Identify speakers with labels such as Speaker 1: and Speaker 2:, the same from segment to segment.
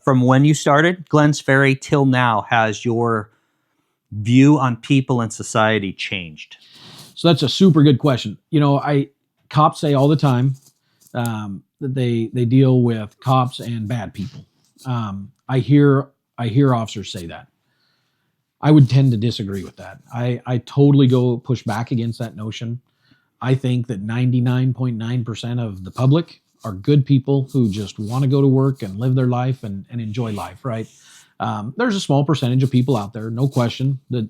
Speaker 1: from when you started Glens Ferry till now, has your view on people and society changed?
Speaker 2: So that's a super good question. Cops say all the time that they deal with cops and bad people. I hear officers say that. I would tend to disagree with that. I totally go push back against that notion. I think that 99.9% of the public are good people who just want to go to work and live their life and enjoy life, right? There's a small percentage of people out there, no question, that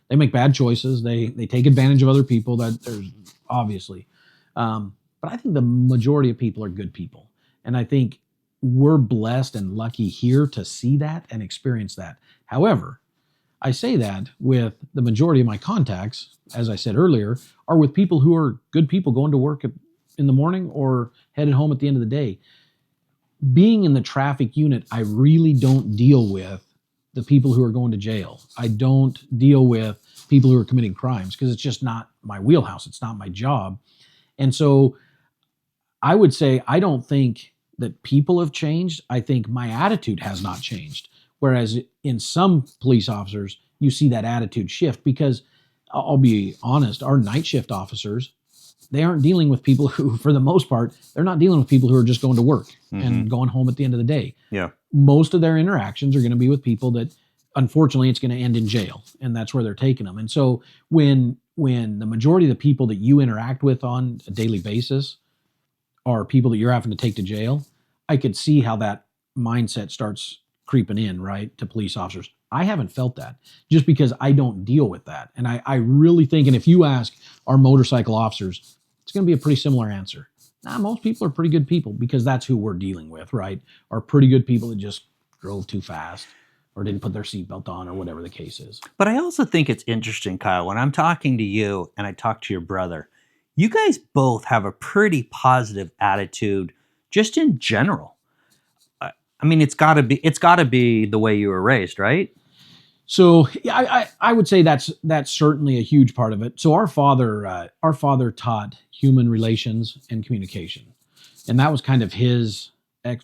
Speaker 2: they make bad choices. They take advantage of other people. That there's obviously, but I think the majority of people are good people, and I think we're blessed and lucky here to see that and experience that. However, I say that with the majority of my contacts, as I said earlier, are with people who are good people going to work in the morning or headed home at the end of the day. Being in the traffic unit, I really don't deal with the people who are going to jail. I don't deal with people who are committing crimes because it's just not my wheelhouse. It's not my job. And so I would say I don't think that people have changed. I think my attitude has not changed. Whereas in some police officers, you see that attitude shift because I'll be honest, our night shift officers, they aren't dealing with people who, for the most part, they're not dealing with people who are just going to work and going home at the end of the day.
Speaker 1: Yeah.
Speaker 2: Most of their interactions are going to be with people that, unfortunately, it's going to end in jail, and that's where they're taking them. And so when the majority of the people that you interact with on a daily basis are people that you're having to take to jail, I could see how that mindset starts creeping in, right, to police officers. I haven't felt that just because I don't deal with that. And I really think, and if you ask our motorcycle officers, it's going to be a pretty similar answer. Most people are pretty good people because that's who we're dealing with, right? Are pretty good people that just drove too fast or didn't put their seatbelt on or whatever the case is.
Speaker 1: But I also think it's interesting, Kyle, when I'm talking to you and I talk to your brother, you guys both have a pretty positive attitude just in general. I mean, it's got to be the way you were raised, right?
Speaker 2: So yeah, I would say that's certainly a huge part of it. So our father taught human relations and communication, and that was kind of his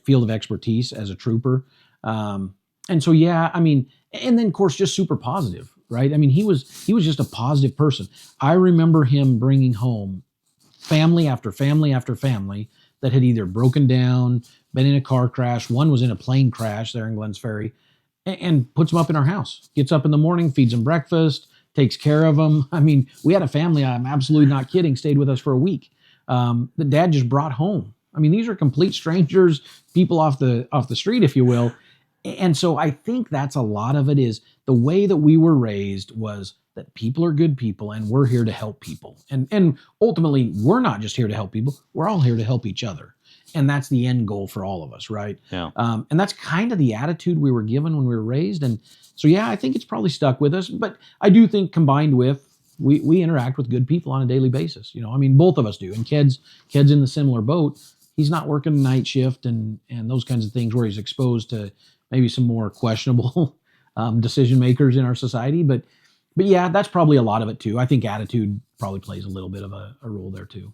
Speaker 2: field of expertise as a trooper. And so yeah, I mean, and then of course just super positive, right? I mean, he was just a positive person. I remember him bringing home family after family after family that had either broken down, been in a car crash. One was in a plane crash there in Glens Ferry, and puts them up in our house. Gets up in the morning, feeds them breakfast, takes care of them. I mean, we had a family, I'm absolutely not kidding, stayed with us for a week. The dad just brought home. I mean, these are complete strangers, people off the street, if you will. And so I think that's a lot of it is the way that we were raised was that people are good people and we're here to help people. And ultimately, we're not just here to help people, we're all here to help each other. And that's the end goal for all of us, right?
Speaker 1: Yeah.
Speaker 2: And that's kind of the attitude we were given when we were raised. And so, yeah, I think it's probably stuck with us. But I do think combined with, we interact with good people on a daily basis. I mean, both of us do. And Ked's in the similar boat. He's not working night shift and those kinds of things where he's exposed to maybe some more questionable decision makers in our society. But yeah, that's probably a lot of it too. I think attitude probably plays a little bit of a role there too.